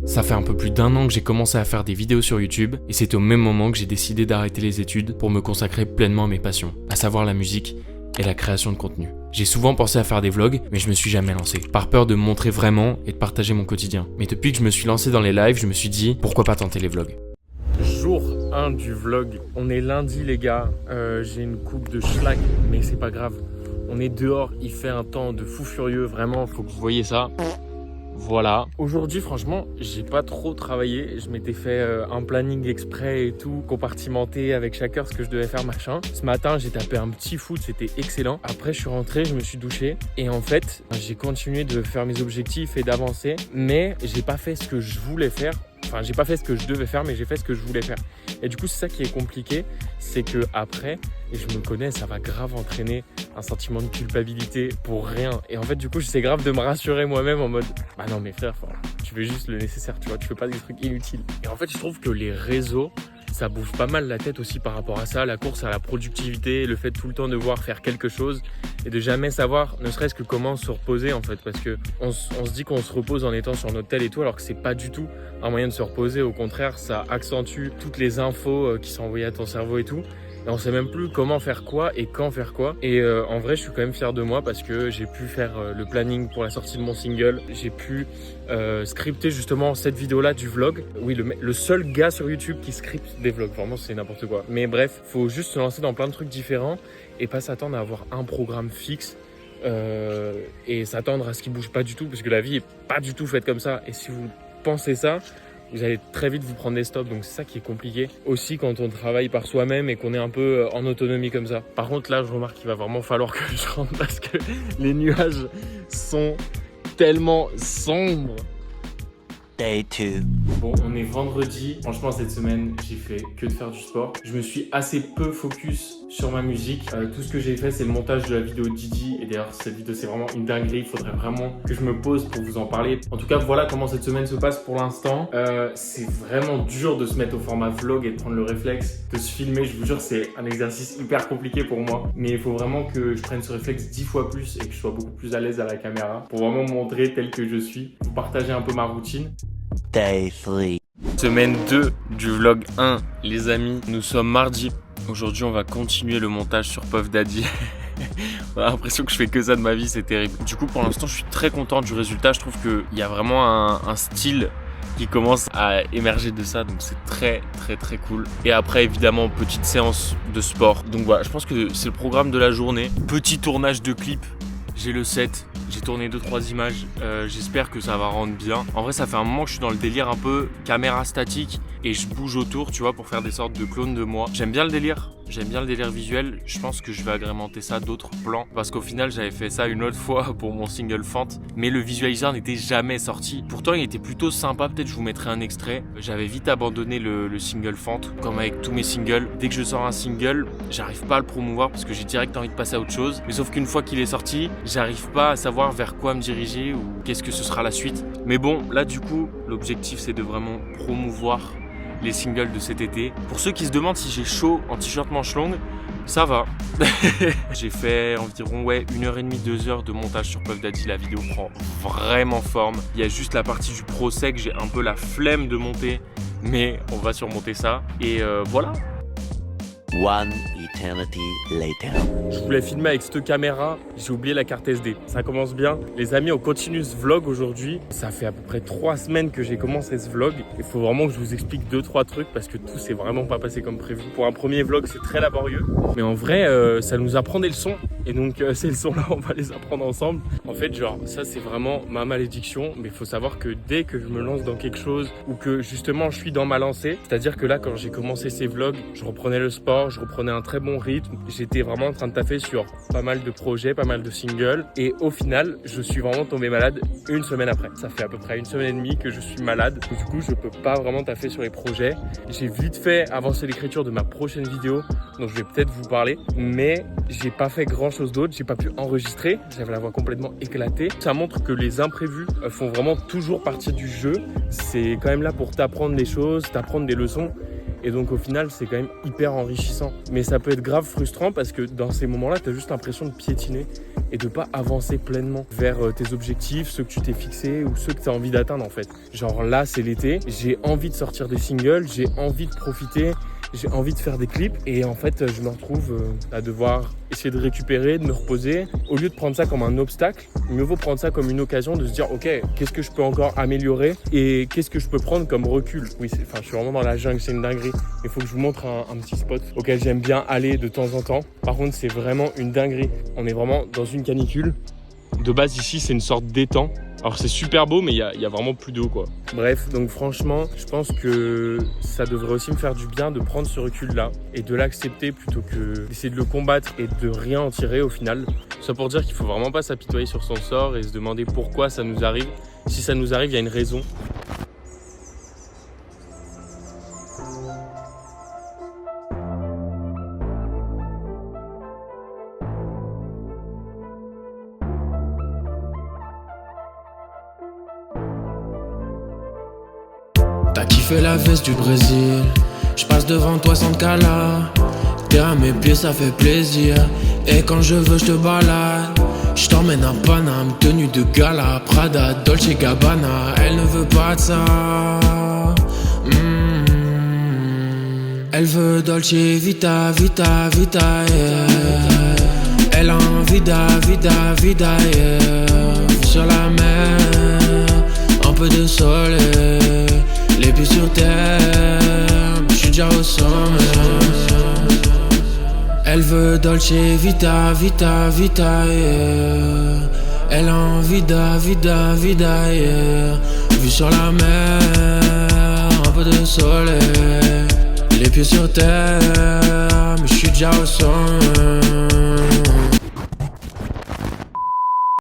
Ça fait un peu plus d'1 an que j'ai commencé à faire des vidéos sur YouTube et c'est au même moment que j'ai décidé d'arrêter les études pour me consacrer pleinement à mes passions, à savoir la musique et la création de contenu. J'ai souvent pensé à faire des vlogs, mais je me suis jamais lancé, par peur de me montrer vraiment et de partager mon quotidien. Mais depuis que je me suis lancé dans les lives, je me suis dit, pourquoi pas tenter les vlogs. Jour 1 du vlog, on est lundi les gars, j'ai une coupe de schlag, mais c'est pas grave. On est dehors, il fait un temps de fou furieux, vraiment, faut que vous voyez ça. Voilà. Aujourd'hui, franchement, j'ai pas trop travaillé. Je m'étais fait un planning exprès et tout, compartimenté avec chaque heure ce que je devais faire, machin. Ce matin, j'ai tapé un petit foot, c'était excellent. Après, je suis rentré, je me suis douché. Et en fait, j'ai continué de faire mes objectifs et d'avancer. Mais j'ai pas fait ce que je voulais faire. Enfin, j'ai pas fait ce que je devais faire, mais j'ai fait ce que je voulais faire. Et du coup, c'est ça qui est compliqué. C'est que après, et je me connais, ça va grave entraîner un sentiment de culpabilité pour rien. Et en fait, du coup, j'essaie grave de me rassurer moi-même en mode bah non, mais frère, tu fais juste le nécessaire, tu vois, tu fais pas des trucs inutiles. Et en fait, je trouve que les réseaux, ça bouffe pas mal la tête aussi par rapport à ça, la course à la productivité, le fait tout le temps de devoir faire quelque chose et de jamais savoir, ne serait-ce que comment se reposer en fait, parce que on se dit qu'on se repose en étant sur notre tel et tout, alors que c'est pas du tout un moyen de se reposer. Au contraire, ça accentue toutes les infos qui sont envoyées à ton cerveau et tout. Et on sait même plus comment faire quoi et quand faire quoi. Et en vrai, je suis quand même fier de moi parce que j'ai pu faire le planning pour la sortie de mon single. J'ai pu scripter justement cette vidéo-là du vlog. Oui, le seul gars sur YouTube qui scripte des vlogs. Vraiment, c'est n'importe quoi. Mais bref, faut juste se lancer dans plein de trucs différents et pas s'attendre à avoir un programme fixe. Et s'attendre à ce qui bouge pas du tout parce que la vie est pas du tout faite comme ça. Et si vous pensez ça, vous allez très vite vous prendre des stops, donc c'est ça qui est compliqué. Aussi quand on travaille par soi-même et qu'on est un peu en autonomie comme ça. Par contre là, je remarque qu'il va vraiment falloir que je rentre parce que les nuages sont tellement sombres. Day 2. Bon, on est vendredi. Franchement, cette semaine, j'ai fait que de faire du sport. Je me suis assez peu focus sur ma musique. Tout ce que j'ai fait, c'est le montage de la vidéo de Didi. Et d'ailleurs, cette vidéo, c'est vraiment une dinguerie. Il faudrait vraiment que je me pose pour vous en parler. En tout cas, voilà comment cette semaine se passe pour l'instant. C'est vraiment dur de se mettre au format vlog et de prendre le réflexe de se filmer. Je vous jure, c'est un exercice hyper compliqué pour moi. Mais il faut vraiment que je prenne ce réflexe 10 fois plus et que je sois beaucoup plus à l'aise à la caméra pour vraiment montrer tel que je suis. Vous partager un peu ma routine. Day 3. Semaine 2 du vlog 1, les amis, nous sommes mardi. Aujourd'hui, on va continuer le montage sur Puff Daddy. On a l'impression que je fais que ça de ma vie, c'est terrible. Du coup, pour l'instant, je suis très content du résultat. Je trouve qu'il y a vraiment un style qui commence à émerger de ça, donc c'est très cool. Et après, évidemment, petite séance de sport. Donc voilà, je pense que c'est le programme de la journée. Petit tournage de clip. J'ai le set, j'ai tourné 2-3 images, j'espère que ça va rendre bien. En vrai, ça fait un moment que je suis dans le délire un peu caméra statique et je bouge autour, tu vois, pour faire des sortes de clones de moi. J'aime bien le délire visuel. Je pense que je vais agrémenter ça d'autres plans parce qu'au final, j'avais fait ça une autre fois pour mon single Fente, mais le visualiseur n'était jamais sorti. Pourtant, il était plutôt sympa. Peut-être je vous mettrai un extrait. J'avais vite abandonné le single Fente, comme avec tous mes singles. Dès que je sors un single, j'arrive pas à le promouvoir parce que j'ai direct envie de passer à autre chose. Mais sauf qu'une fois qu'il est sorti, j'arrive pas à savoir vers quoi me diriger ou qu'est-ce que ce sera la suite. Mais bon, là du coup, l'objectif c'est de vraiment promouvoir les singles de cet été. Pour ceux qui se demandent si j'ai chaud en t-shirt manche longue, ça va. J'ai fait environ 1h30, 2h de montage sur Puff Daddy. La vidéo prend vraiment forme. Il y a juste la partie du procès que j'ai un peu la flemme de monter, mais on va surmonter ça. Et voilà. One eternity later. Je voulais filmer avec cette caméra, j'ai oublié la carte SD. Ça commence bien. Les amis, on continue ce vlog aujourd'hui. Ça fait à peu près 3 semaines que j'ai commencé ce vlog. Il faut vraiment que je vous explique 2-3 trucs parce que tout s'est vraiment pas passé comme prévu. Pour un premier vlog, c'est très laborieux. Mais en vrai, ça nous apprend des leçons. Et donc ces leçons-là, on va les apprendre ensemble. En fait, genre, ça c'est vraiment ma malédiction. Mais il faut savoir que dès que je me lance dans quelque chose ou que justement je suis dans ma lancée, c'est-à-dire que là, quand j'ai commencé ces vlogs, je reprenais le sport, je reprenais un très bon rythme. J'étais vraiment en train de taffer sur pas mal de projets, pas mal de singles. Et au final, je suis vraiment tombé malade une semaine après. Ça fait à peu près 1 semaine et demie que je suis malade. Et du coup, je peux pas vraiment taffer sur les projets. J'ai vite fait avancer l'écriture de ma prochaine vidéo, dont je vais peut-être vous parler. Mais j'ai pas fait grand chose d'autre. J'ai pas pu enregistrer. J'avais la voix complètement éclatée. Ça montre que les imprévus font vraiment toujours partie du jeu. C'est quand même là pour t'apprendre les choses, t'apprendre des leçons. Et donc au final, c'est quand même hyper enrichissant. Mais ça peut être grave frustrant parce que dans ces moments-là, tu as juste l'impression de piétiner et de pas avancer pleinement vers tes objectifs, ceux que tu t'es fixés ou ceux que tu as envie d'atteindre en fait. Genre là, c'est l'été, j'ai envie de sortir des singles, j'ai envie de profiter, j'ai envie de faire des clips et en fait, je me retrouve à devoir essayer de récupérer, de me reposer. Au lieu de prendre ça comme un obstacle, mieux vaut prendre ça comme une occasion de se dire ok, qu'est-ce que je peux encore améliorer et qu'est-ce que je peux prendre comme recul. Oui, je suis vraiment dans la jungle, c'est une dinguerie. Il faut que je vous montre un petit spot auquel j'aime bien aller de temps en temps. Par contre, c'est vraiment une dinguerie. On est vraiment dans une canicule. De base, ici, c'est une sorte d'étang. Alors c'est super beau, mais il y a vraiment plus d'eau quoi. Bref, donc franchement, je pense que ça devrait aussi me faire du bien de prendre ce recul-là et de l'accepter plutôt que d'essayer de le combattre et de rien en tirer au final. Ça pour dire qu'il faut vraiment pas s'apitoyer sur son sort et se demander pourquoi ça nous arrive. Si ça nous arrive, il y a une raison. T'as kiffé la veste du Brésil, j'passe devant toi sans te cala. T'es à mes pieds, ça fait plaisir. Et quand je veux, je te balade. J't'emmène à Paname, tenue de gala, Prada, Dolce Gabbana. Elle ne veut pas de ça. Elle veut Dolce Vita, Vita, Vita, yeah. Elle a envie vida, vida, yeah. Sur la mer, un peu de soleil, les pieds sur terre, j'suis déjà au sommet. Elle veut Dolce Vita, Vita, Vita, yeah. Elle a envie vida, vida, yeah. Vue sur la mer, un peu de soleil, les pieds sur terre, mais j'suis déjà au sommet.